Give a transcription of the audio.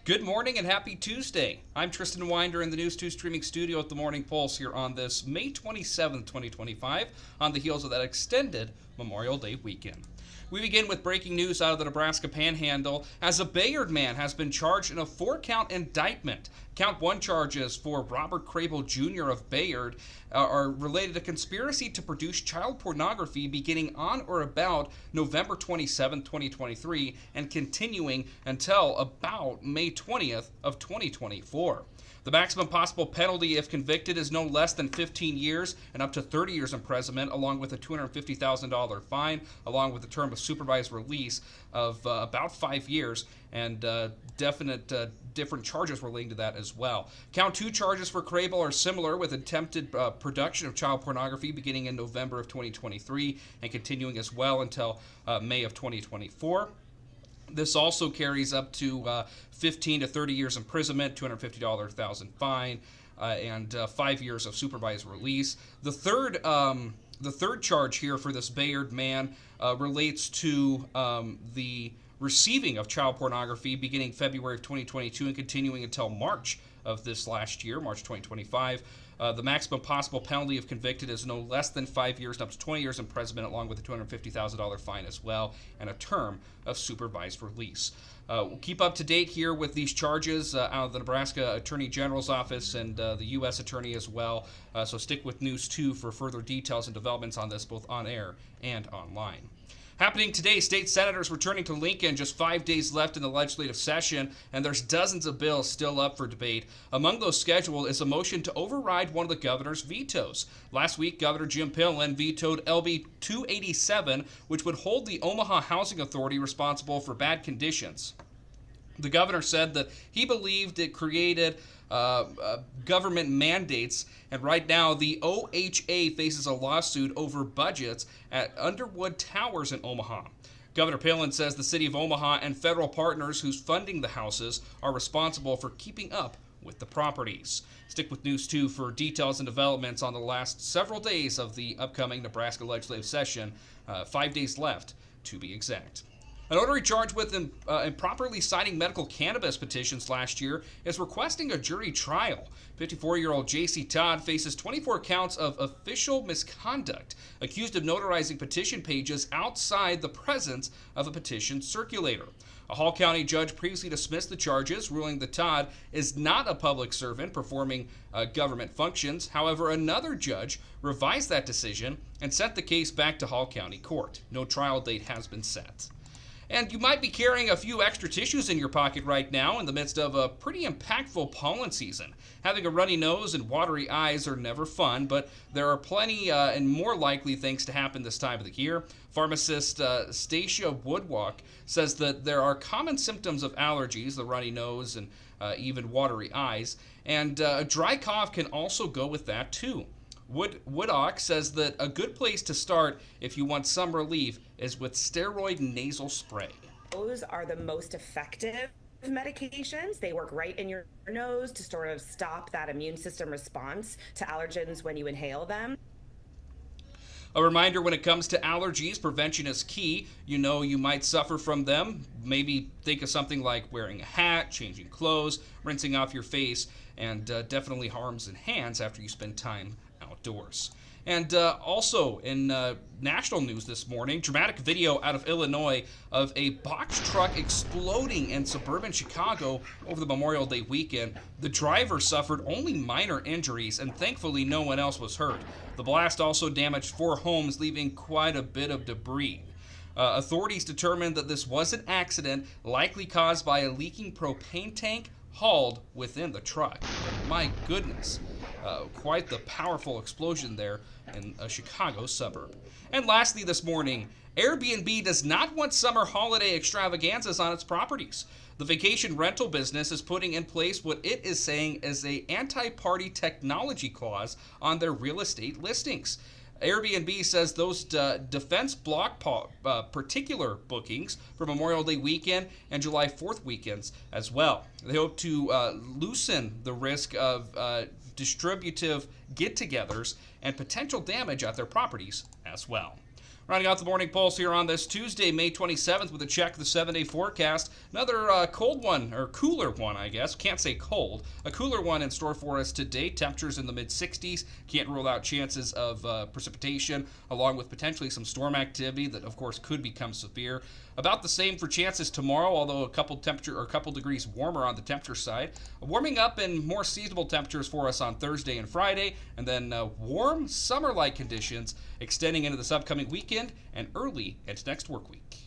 Good morning and happy Tuesday. I'm Tristan Winder in the News 2 streaming studio at the Morning Pulse here on this May 27th, 2025, on the heels of that extended Memorial Day weekend. We begin with breaking news out of the Nebraska Panhandle as a Bayard man has been charged in a 4-count indictment. Count 1 charges for Robert Crable Jr. of Bayard are related to conspiracy to produce child pornography beginning on or about November 27, 2023 and continuing until about May 20th of 2024. The maximum possible penalty if convicted is no less than 15 years and up to 30 years imprisonment, along with a $250,000 fine, along with a term of supervised release of about 5 years, and different charges relating to that as well. Count 2 charges for Crable are similar, with attempted production of child pornography beginning in November of 2023 and continuing as well until May of 2024. This also carries up to 15 to 30 years imprisonment, $250,000 fine, and 5 years of supervised release. The third charge here for this Bayard man relates to the receiving of child pornography beginning February of 2022 and continuing until March of this last year, March 2025. The maximum possible penalty if convicted is no less than 5 years and up to 20 years imprisonment, along with a $250,000 fine as well, and a term of supervised release. We'll keep up to date here with these charges out of the Nebraska Attorney General's office and the U.S. Attorney as well. So stick with News 2 for further details and developments on this, both on air and online. Happening today, state senators returning to Lincoln, just 5 days left in the legislative session, and there's dozens of bills still up for debate. Among those scheduled is a motion to override one of the governor's vetoes. Last week, Governor Jim Pillen vetoed LB 287, which would hold the Omaha Housing Authority responsible for bad conditions. The governor said that he believed it created government mandates, and right now the OHA faces a lawsuit over budgets at Underwood Towers in Omaha. Governor Pillen says the city of Omaha and federal partners who's funding the houses are responsible for keeping up with the properties. Stick with News 2 for details and developments on the last several days of the upcoming Nebraska legislative session. 5 days left, to be exact. A notary charged with improperly signing medical cannabis petitions last year is requesting a jury trial. 54-year-old J.C. Todd faces 24 counts of official misconduct, accused of notarizing petition pages outside the presence of a petition circulator. A Hall County judge previously dismissed the charges, ruling that Todd is not a public servant performing government functions. However, another judge revised that decision and sent the case back to Hall County Court. No trial date has been set. And you might be carrying a few extra tissues in your pocket right now in the midst of a pretty impactful pollen season. Having a runny nose and watery eyes are never fun, but there are plenty and more likely things to happen this time of the year. Pharmacist Stacia Woodwalk says that there are common symptoms of allergies, the runny nose and even watery eyes, and a dry cough can also go with that too. Woodwalk says that a good place to start if you want some relief is with steroid nasal spray. Those are the most effective medications. They work right in your nose to sort of stop that immune system response to allergens when you inhale them. A reminder, when it comes to allergies, prevention is key. You know you might suffer from them. Maybe think of something like wearing a hat, changing clothes, rinsing off your face, and definitely arms and hands after you spend time outdoors. And also in national news this morning, dramatic video out of Illinois of a box truck exploding in suburban Chicago over the Memorial Day weekend. The driver suffered only minor injuries, and thankfully no one else was hurt. The blast also damaged 4 homes, leaving quite a bit of debris. Authorities determined that this was an accident, likely caused by a leaking propane tank hauled within the truck. But my goodness, quite the powerful explosion there in a Chicago suburb. And lastly this morning, Airbnb does not want summer holiday extravaganzas on its properties. The vacation rental business is putting in place what it is saying is an anti-party technology clause on their real estate listings. Airbnb says those defense block particular bookings for Memorial Day weekend and July 4th weekends as well. They hope to loosen the risk of distributive get-togethers and potential damage at their properties as well. Rounding out the morning pulse here on this Tuesday, May 27th, with a check of the 7-day forecast. Another cold one, or cooler one, I guess. Can't say cold. A cooler one in store for us today. Temperatures in the mid-60s. Can't rule out chances of precipitation, along with potentially some storm activity that, of course, could become severe. About the same for chances tomorrow, although a couple degrees warmer on the temperature side. Warming up and more seasonable temperatures for us on Thursday and Friday, and then warm summer-like conditions extending into this upcoming weekend and early into next work week.